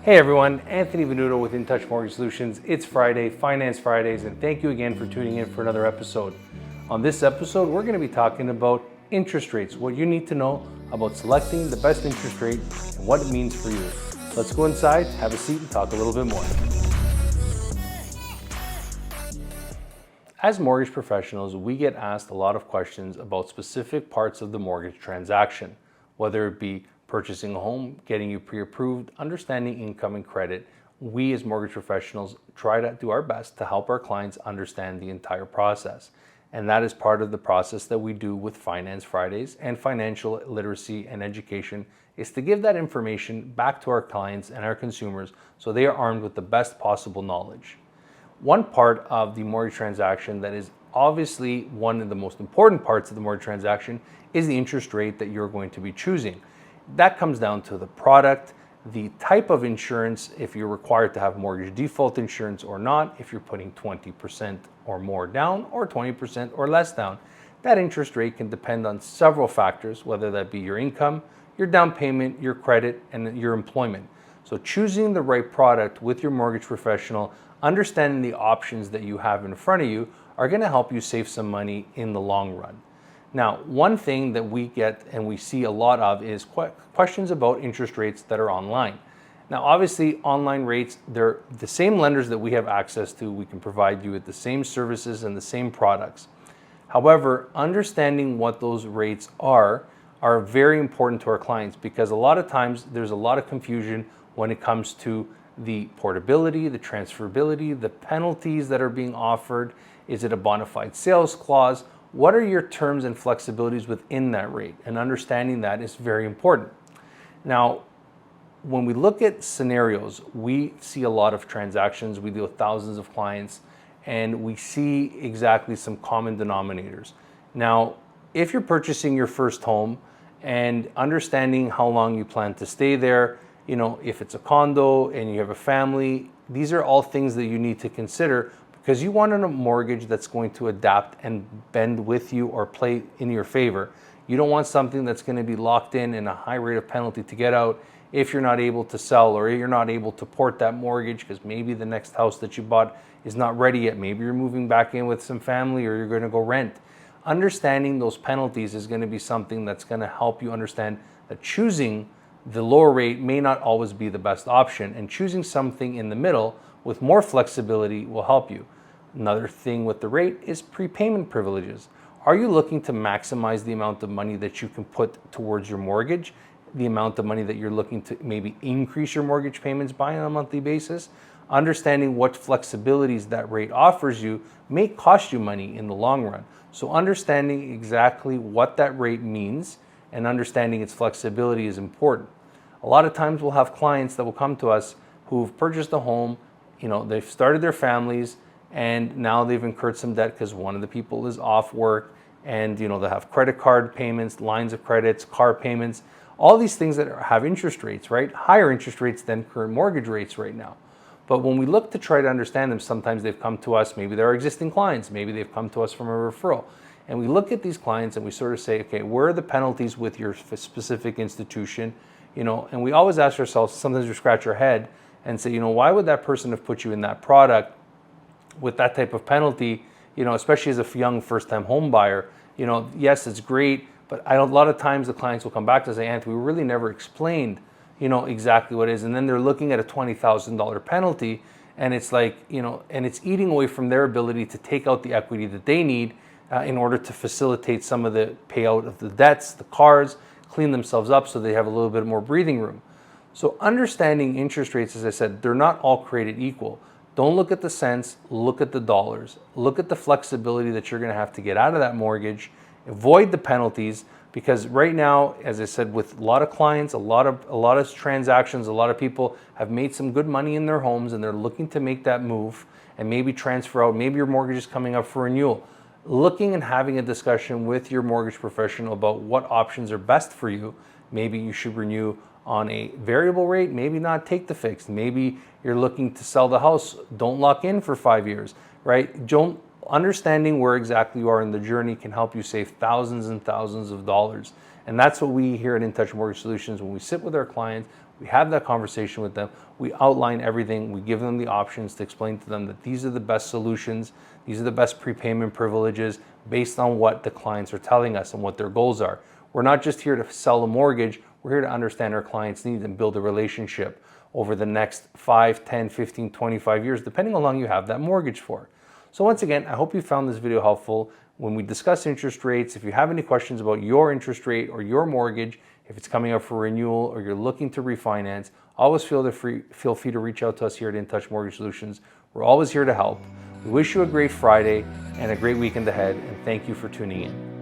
Hey everyone, Anthony Venuto with InTouch Mortgage Solutions. It's Friday, Finance Fridays, and thank you again for tuning in for another episode. On this episode, we're going to be talking about interest rates, what you need to know about selecting the best interest rate and what it means for you. Let's go inside, have a seat, and talk a little bit more. As mortgage professionals, we get asked a lot of questions about specific parts of the mortgage transaction, whether it be purchasing a home, getting you pre-approved, understanding income and credit. We as mortgage professionals try to do our best to help our clients understand the entire process. And that is part of the process that we do with Finance Fridays and financial literacy and education, is to give that information back to our clients and our consumers so they are armed with the best possible knowledge. One part of the mortgage transaction that is obviously one of the most important parts of the mortgage transaction is the interest rate that you're going to be choosing. That comes down to the product, the type of insurance, if you're required to have mortgage default insurance or not, if you're putting 20% or more down or 20% or less down. That interest rate can depend on several factors, whether that be your income, your down payment, your credit, and your employment. So choosing the right product with your mortgage professional, understanding the options that you have in front of you are going to help you save some money in the long run. Now, one thing that we get and we see a lot of is questions about interest rates that are online. Now, obviously, online rates, they're the same lenders that we have access to. We can provide you with the same services and the same products. However, understanding what those rates are very important to our clients, because a lot of times there's a lot of confusion when it comes to the portability, the transferability, the penalties that are being offered. Is it a bona fide sales clause? What are your terms and flexibilities within that rate? And understanding that is very important. Now, when we look at scenarios, we see a lot of transactions. We deal with thousands of clients, and we see exactly some common denominators. Now, if you're purchasing your first home and understanding how long you plan to stay there, if it's a condo and you have a family, these are all things that you need to consider, because you want a mortgage that's going to adapt and bend with you or play in your favor. You don't want something that's going to be locked in a high rate of penalty to get out if you're not able to sell, or you're not able to port that mortgage because maybe the next house that you bought is not ready yet. Maybe you're moving back in with some family, or you're going to go rent. Understanding those penalties is going to be something that's going to help you understand that choosing the lower rate may not always be the best option, and choosing something in the middle with more flexibility will help you. Another thing with the rate is prepayment privileges. Are you looking to maximize the amount of money that you can put towards your mortgage, the amount of money that you're looking to maybe increase your mortgage payments by on a monthly basis? Understanding what flexibilities that rate offers you may cost you money in the long run. So understanding exactly what that rate means and understanding its flexibility is important. A lot of times we'll have clients that will come to us who've purchased a home, they've started their families, and now they've incurred some debt because one of the people is off work, and they have credit card payments, lines of credits, car payments, all these things that have interest rates, right? Higher interest rates than current mortgage rates right now. But when we look to try to understand them, sometimes they've come to us, maybe they're existing clients, maybe they've come to us from a referral. And we look at these clients and we sort of say, okay, where are the penalties with your specific institution? And we always ask ourselves, sometimes we scratch our head and say, why would that person have put you in that product with that type of penalty, especially as a young first-time home buyer? Yes, it's great, but a lot of times the clients will come back to say, Anthony, we really never explained, exactly what it is. And then they're looking at a $20,000 penalty, and it's like, and it's eating away from their ability to take out the equity that they need in order to facilitate some of the payout of the debts, the cars, clean themselves up so they have a little bit more breathing room. So understanding interest rates, as I said, they're not all created equal. Don't look at the cents, look at the dollars. Look at the flexibility that you're going to have to get out of that mortgage. Avoid the penalties, because right now, as I said, with a lot of clients, a lot of transactions, a lot of people have made some good money in their homes and they're looking to make that move and maybe transfer out. Maybe your mortgage is coming up for renewal. Looking and having a discussion with your mortgage professional about what options are best for you. Maybe you should renew on a variable rate, maybe not take the fixed. Maybe you're looking to sell the house, don't lock in for 5 years, right? Understanding where exactly you are in the journey can help you save thousands and thousands of dollars. And that's what we here at InTouch Mortgage Solutions, when we sit with our clients, We have that conversation with them. We outline everything. We give them the options to explain to them that these are the best solutions. These are the best prepayment privileges based on what the clients are telling us and what their goals are. We're not just here to sell a mortgage. We're here to understand our clients' needs and build a relationship over the next 5, 10, 15, 25 years, depending on how long you have that mortgage for. So once again, I hope you found this video helpful. When we discuss interest rates, if you have any questions about your interest rate or your mortgage, if it's coming up for renewal or you're looking to refinance, always feel free to reach out to us here at InTouch Mortgage Solutions. We're always here to help. We wish you a great Friday and a great weekend ahead, and thank you for tuning in.